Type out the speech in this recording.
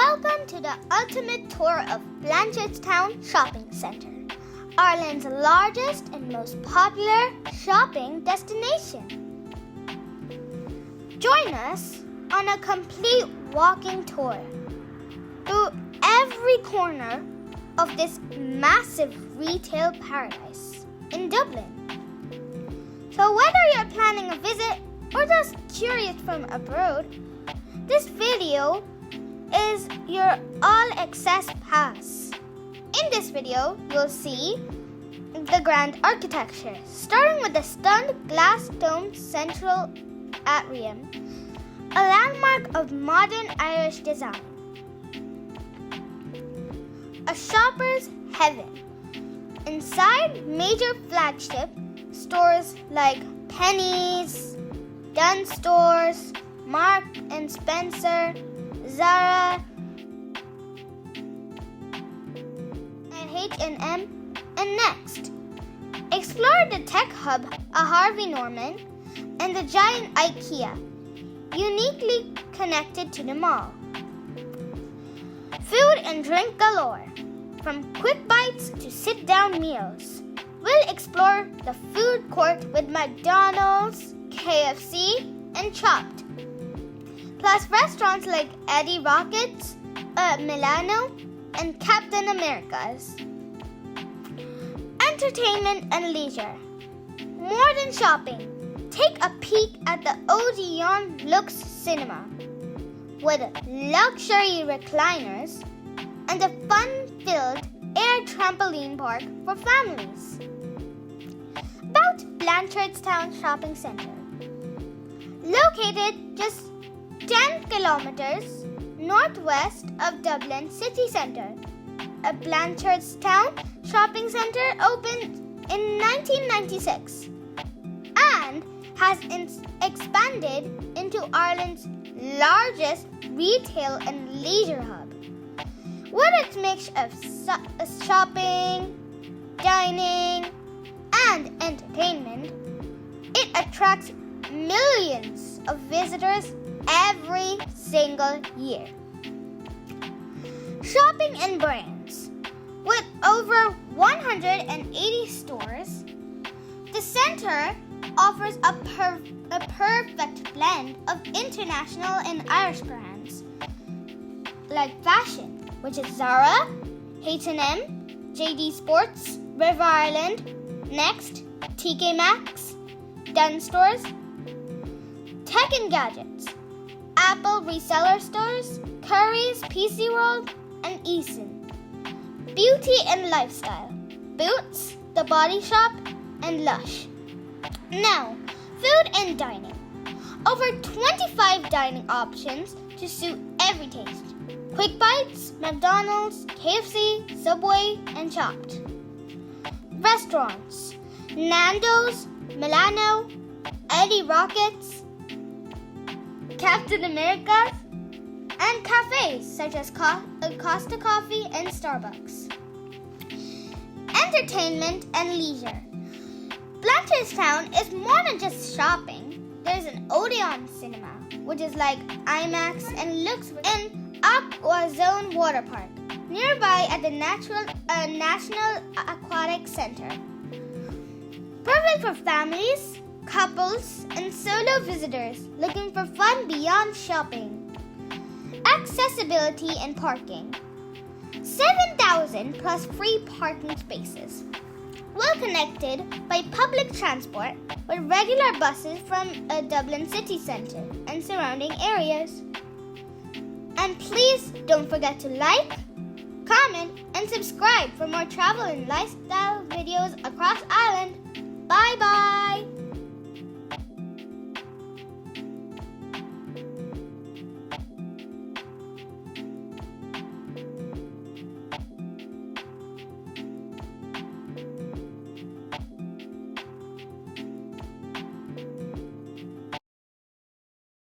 Welcome to the ultimate tour of Blanchardstown Shopping Centre, Ireland's largest and most popular shopping destination. Join us on a complete walking tour through every corner of this massive retail paradise in Dublin. So whether you're planning a visit or just curious from abroad, this video is your all-access pass. In this video, you'll see the grand architecture, starting with the stunned glass-domed central atrium, a landmark of modern Irish design. A shopper's heaven. Inside major flagship stores like Penny's, Dunnes Stores, Mark and Spencer, Zara, and H&M, and Next. Explore the tech hub, a Harvey Norman, and the giant IKEA, uniquely connected to the mall. Food and drink galore, from quick bites to sit-down meals. We'll explore the food court with McDonald's, KFC, and Chopped. Plus restaurants like Eddie Rockets, Milano, and Captain America's. Entertainment and leisure. More than shopping, take a peek at the Odeon Lux Cinema with luxury recliners and a fun-filled air trampoline park for families. About Blanchardstown Shopping Centre. Located just 10 kilometers northwest of Dublin city centre, a Blanchardstown Shopping Centre opened in 1996 and has expanded into Ireland's largest retail and leisure hub. With its mix of shopping, dining, and entertainment, it attracts millions of visitors every single year. Shopping and brands. With over 180 stores, the center offers a perfect blend of international and Irish brands like fashion, which is Zara, H&M, JD Sports, River Island, Next, TK Maxx, Dunnes Stores, tech and gadgets, Apple reseller stores, Curry's, PC World, and Eason. Beauty and lifestyle, Boots, The Body Shop, and Lush. Now, food and dining. Over 25 dining options to suit every taste. Quick Bites, McDonald's, KFC, Subway, and Chopped. Restaurants. Nando's, Milano, Eddie Rockets, Captain America's, and cafes such as Costa Coffee and Starbucks. Entertainment and leisure. Blanchardstown is more than just shopping. There's an Odeon Cinema, which is like IMAX and looks in Aqua Zone Water Park, nearby at the National Aquatic Centre. Perfect for families, couples, and solo visitors looking for fun beyond shopping. Accessibility and parking. 7,000 plus free parking spaces. Well connected by public transport with regular buses from Dublin city centre and surrounding areas. And please don't forget to like, comment, and subscribe for more travel and lifestyle videos.